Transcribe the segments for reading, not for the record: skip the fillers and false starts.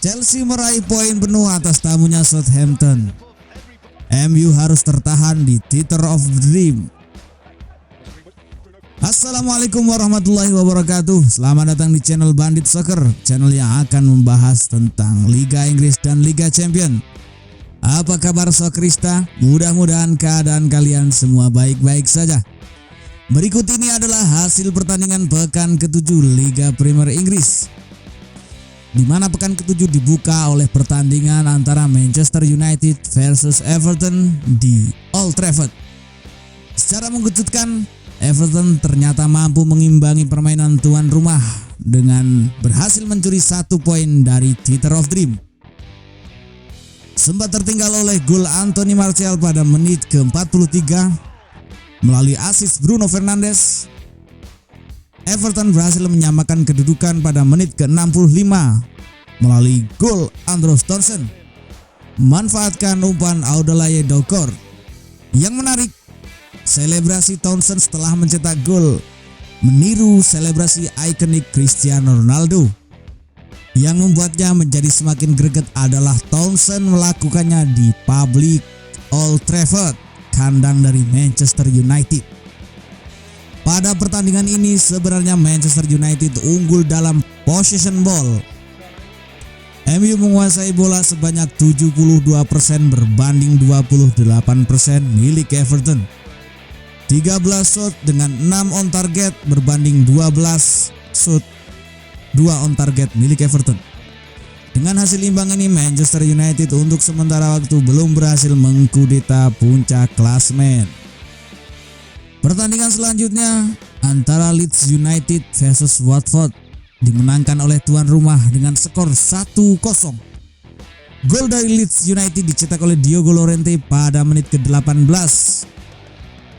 Chelsea meraih poin penuh atas tamunya Southampton. MU harus tertahan di Theatre of Dream. Assalamualaikum warahmatullahi wabarakatuh. Selamat datang di channel Bandit Soccer, channel yang akan membahas tentang Liga Inggris dan Liga Champion. Apa kabar Sokrista? Mudah-mudahan keadaan kalian semua baik-baik saja. Berikut ini adalah hasil pertandingan pekan ke-7 Liga Premier Inggris, di mana pekan ke-7 dibuka oleh pertandingan antara Manchester United versus Everton di Old Trafford. Secara mengejutkan, Everton ternyata mampu mengimbangi permainan tuan rumah dengan berhasil mencuri 1 poin dari Theatre of Dream. Sempat tertinggal oleh gol Anthony Martial pada menit ke-43 melalui assist Bruno Fernandes. Everton berhasil menyamakan kedudukan pada menit ke-65 melalui gol Andros Townsend memanfaatkan umpan Audalaye Doucoure. Yang menarik, selebrasi Townsend setelah mencetak gol meniru selebrasi ikonik Cristiano Ronaldo. Yang membuatnya menjadi semakin greget adalah Townsend melakukannya di publik Old Trafford, kandang dari Manchester United. Pada pertandingan ini sebenarnya Manchester United unggul dalam possession ball. MU menguasai bola sebanyak 72% berbanding 28% milik Everton. 13 shot dengan 6 on target berbanding 12 shot 2 on target milik Everton. Dengan hasil imbang ini, Manchester United untuk sementara waktu belum berhasil mengkudeta puncak klasemen. Pertandingan selanjutnya antara Leeds United versus Watford dimenangkan oleh tuan rumah dengan skor 1-0. Gol dari Leeds United dicetak oleh Diogo Llorente pada menit ke-18,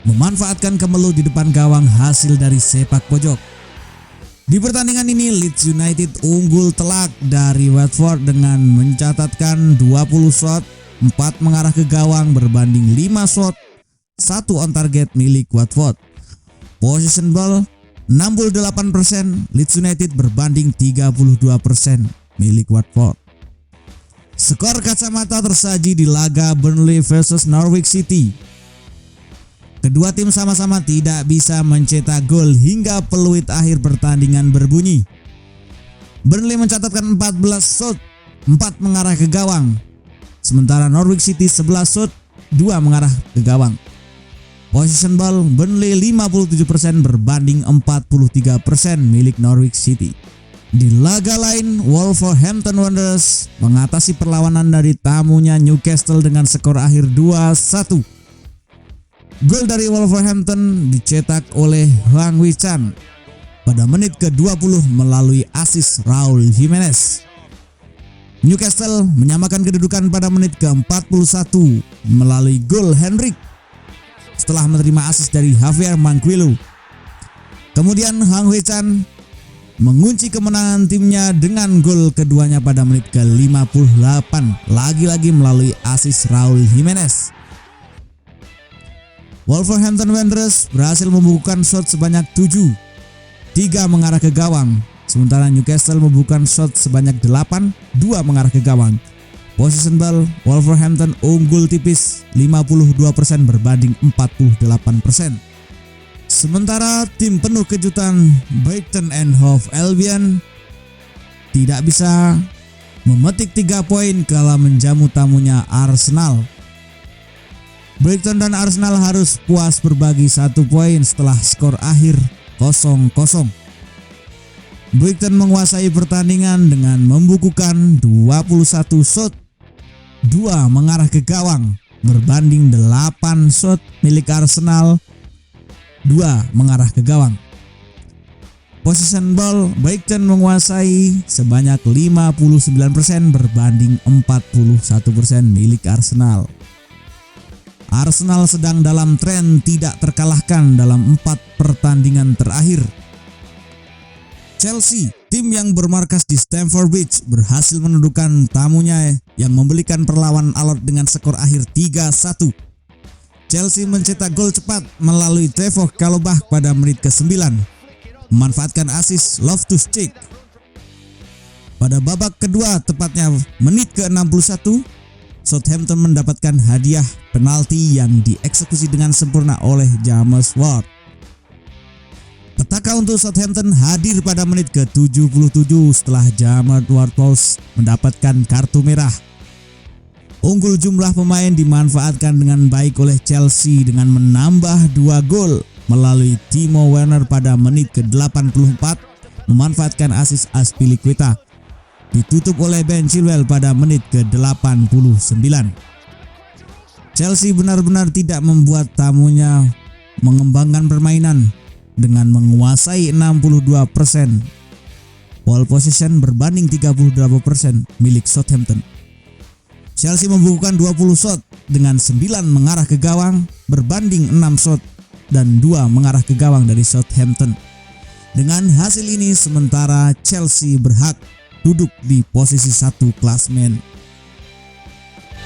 memanfaatkan kemeluh di depan gawang hasil dari sepak pojok. Di pertandingan ini Leeds United unggul telak dari Watford dengan mencatatkan 20 shot, 4 mengarah ke gawang berbanding 5 shot, 1 on target milik Watford. Possession ball 68% Leeds United berbanding 32% milik Watford. Skor kacamata tersaji di laga Burnley versus Norwich City. Kedua tim sama-sama tidak bisa mencetak gol hingga peluit akhir pertandingan berbunyi. Burnley mencatatkan 14 shot, 4 mengarah ke gawang. Sementara Norwich City 11 shot, 2 mengarah ke gawang. Possession ball Burnley 57% berbanding 43% milik Norwich City. Di laga lain, Wolverhampton Wanderers mengatasi perlawanan dari tamunya Newcastle dengan skor akhir 2-1. Gol dari Wolverhampton dicetak oleh Hwang Hee-chan pada menit ke-20 melalui assist Raul Jimenez. Newcastle menyamakan kedudukan pada menit ke-41 melalui gol Henrik setelah menerima assist dari Javier Manquillo. Kemudian Hwang Hee-chan mengunci kemenangan timnya dengan gol keduanya pada menit ke-58, lagi-lagi melalui assist Raul Jimenez. Wolverhampton Wanderers berhasil membukukan shot sebanyak 7, 3 mengarah ke gawang, sementara Newcastle membukukan shot sebanyak 8, 2 mengarah ke gawang. Possession ball Wolverhampton unggul tipis 52% berbanding 48%. Sementara tim penuh kejutan Brighton and Hove Albion tidak bisa memetik 3 poin kala menjamu tamunya Arsenal. Brighton dan Arsenal harus puas berbagi 1 poin setelah skor akhir 0-0. Brighton menguasai pertandingan dengan membukukan 21 shot, 2 mengarah ke gawang berbanding 8 shot milik Arsenal, 2 mengarah ke gawang. Possession ball Brighton menguasai sebanyak 59% berbanding 41% milik Arsenal. Arsenal sedang dalam tren tidak terkalahkan dalam 4 pertandingan terakhir. Chelsea, tim yang bermarkas di Stamford Bridge, berhasil menundukkan tamunya yang memberikan perlawanan alot dengan skor akhir 3-1. Chelsea mencetak gol cepat melalui Trevor Chalobah pada menit ke-9, memanfaatkan assist Loftus-Cheek. Pada babak kedua, tepatnya menit ke-61, Southampton mendapatkan hadiah penalti yang dieksekusi dengan sempurna oleh James Ward. Petaka untuk Southampton hadir pada menit ke-77 setelah James Ward-Prowse mendapatkan kartu merah. Unggul jumlah pemain dimanfaatkan dengan baik oleh Chelsea dengan menambah 2 gol melalui Timo Werner pada menit ke-84 memanfaatkan asis Azpilicueta. Ditutup oleh Ben Chilwell pada menit ke-89. Chelsea benar-benar tidak membuat tamunya mengembangkan permainan dengan menguasai 62%. Ball possession berbanding 38% milik Southampton. Chelsea membukukan 20 shot dengan 9 mengarah ke gawang berbanding 6 shot dan 2 mengarah ke gawang dari Southampton. Dengan hasil ini sementara Chelsea berhak duduk di posisi 1 klasmen.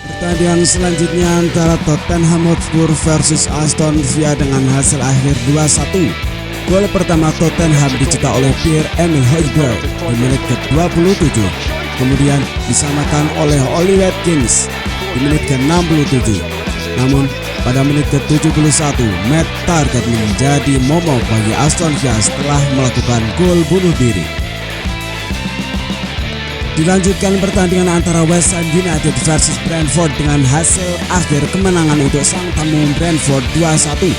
Pertandingan selanjutnya antara Tottenham Hotspur versus Aston Villa dengan hasil akhir 2-1. Gol pertama Tottenham dicetak oleh Pierre-Emile Højbjerg di menit ke-27. Kemudian disamakan oleh Oli Watkins di menit ke-67. Namun pada menit ke-71 Matt Targett menjadi momok bagi Aston Villa setelah melakukan gol bunuh diri. Dilanjutkan pertandingan antara West Ham United versus Brentford dengan hasil akhir kemenangan untuk sang tamu Brentford 2-1.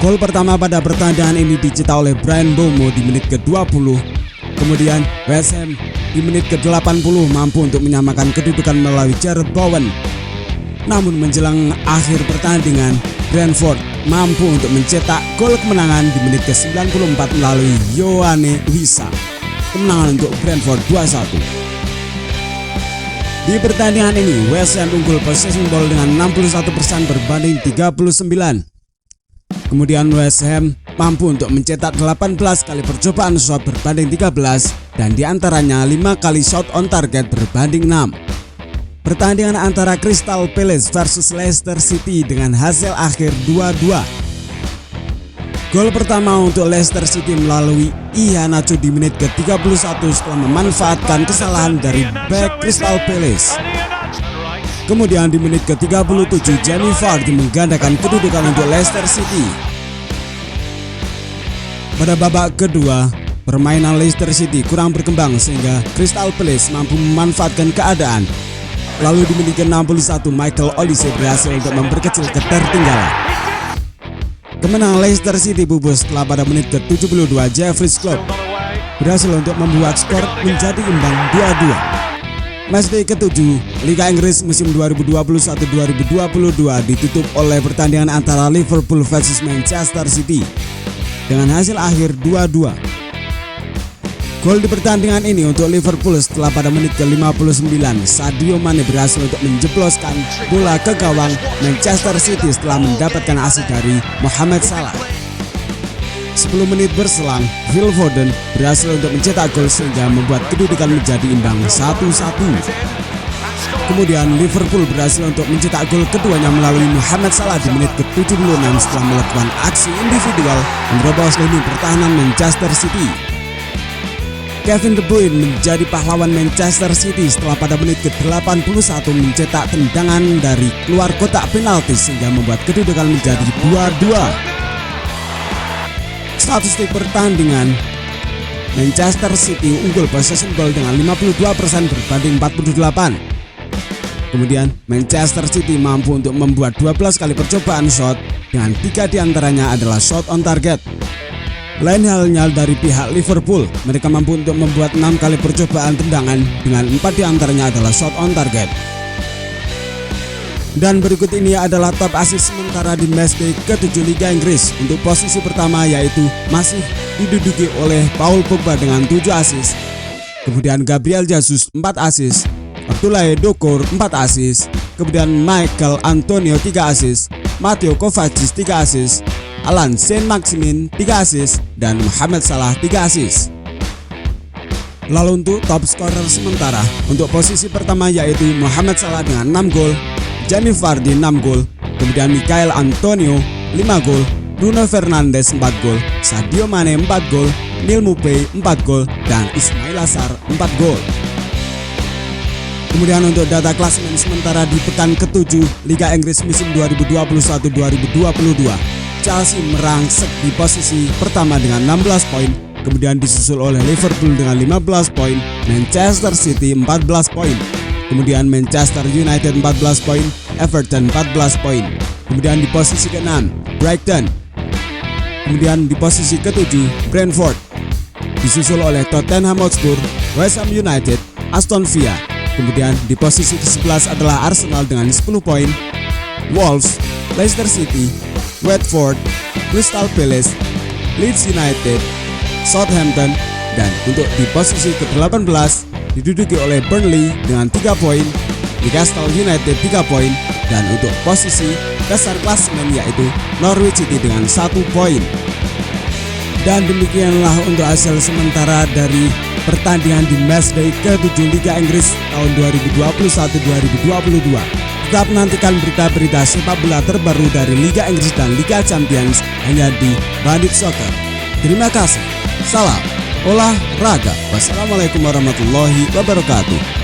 Gol pertama pada pertandingan ini dicetak oleh Bryan Mbeumo di menit ke-20. Kemudian West Ham di menit ke-80 mampu untuk menyamakan kedudukan melalui Jarrod Bowen. Namun menjelang akhir pertandingan, Brentford mampu untuk mencetak gol kemenangan di menit ke-94 melalui Yoane Wissa. Kemenangan untuk Brentford 2-1. Di pertandingan ini, West Ham unggul possession ball dengan 61% berbanding 39. Kemudian West Ham mampu untuk mencetak 18 kali percobaan shot berbanding 13 dan diantaranya 5 kali shot on target berbanding 6. Pertandingan antara Crystal Palace versus Leicester City dengan hasil akhir 2-2. Gol pertama untuk Leicester City melalui Iheanacho di menit ke-31 setelah memanfaatkan kesalahan dari bek Crystal Palace. Kemudian di menit ke-37 Jamie Vardy menggandakan kedudukan untuk Leicester City. Pada babak kedua, permainan Leicester City kurang berkembang sehingga Crystal Palace mampu memanfaatkan keadaan. Lalu di menit ke-61 Michael Olise berhasil untuk memperkecil ketertinggalan. Kemenangan Leicester City pupus setelah pada menit ke-72 Jeffrey Schlupp berhasil untuk membuat skor menjadi imbang 2-2. Matchday ke-7 Liga Inggris musim 2021-2022 ditutup oleh pertandingan antara Liverpool versus Manchester City dengan hasil akhir 2-2. Gol di pertandingan ini untuk Liverpool setelah pada menit ke-59 Sadio Mane berhasil untuk menjebloskan bola ke gawang Manchester City setelah mendapatkan asis dari Mohamed Salah. 10 menit berselang, Phil Foden berhasil untuk mencetak gol sehingga membuat kedudukan menjadi imbang 1-1. Kemudian Liverpool berhasil untuk mencetak gol keduanya melalui Mohamed Salah di menit ke-76 setelah melakukan aksi individual menerobos lini pertahanan Manchester City. Kevin De Bruyne menjadi pahlawan Manchester City setelah pada menit ke-81 mencetak tendangan dari keluar kotak penalti sehingga membuat kedudukan menjadi 2-2. Statistik pertandingan, Manchester City unggul possession ball dengan 52% berbanding 48. Kemudian Manchester City mampu untuk membuat 12 kali percobaan shot dengan 3 diantaranya adalah shot on target. Lain halnya dari pihak Liverpool, mereka mampu untuk membuat 6 kali percobaan tendangan dengan 4 diantaranya adalah shot on target. Dan berikut ini adalah top assist sementara di matchday ke-7 Liga Inggris. Untuk posisi pertama yaitu masih diduduki oleh Paul Pogba dengan 7 assist. Kemudian Gabriel Jesus 4 assist, Abdoulaye Doucoure 4 assist, kemudian Michael Antonio 3 assist, Mateo Kovacic 3 assist, Alan Saint-Maximin 3 assist, dan Mohamed Salah 3 assist. Lalu untuk top scorer sementara, untuk posisi pertama yaitu Mohamed Salah dengan 6 gol, Jamie Vardy 6 gol, kemudian Michael Antonio 5 gol, Bruno Fernandes 4 gol, Sadio Mane 4 gol, Neil Maupay 4 gol, dan Ismail Assar 4 gol. Kemudian untuk data klasemen sementara di pekan ke-7 Liga Inggris musim 2021-2022, Chelsea merangsek di posisi pertama dengan 16 poin, kemudian disusul oleh Liverpool dengan 15 poin, Manchester City 14 poin, kemudian Manchester United 14 poin, Everton 14 poin. Kemudian di posisi ke-6 Brighton. Kemudian di posisi ke-7 Brentford, disusul oleh Tottenham Hotspur, West Ham United, Aston Villa. Kemudian di posisi ke-11 adalah Arsenal dengan 10 poin, Wolves, Leicester City, Watford, Crystal Palace, Leeds United, Southampton, dan untuk di posisi ke-18 diduduki oleh Burnley dengan 3 poin, Newcastle United 3 poin, dan untuk posisi dasar klasemen yaitu Norwich City dengan 1 poin. Dan demikianlah untuk hasil sementara dari pertandingan di matchday ke-7 Liga Inggris tahun 2021-2022. Tetap nantikan berita-berita sepak bola terbaru dari Liga Inggris dan Liga Champions hanya di Bandit Soccer. Terima kasih. Salam olahraga. Wassalamualaikum warahmatullahi wabarakatuh.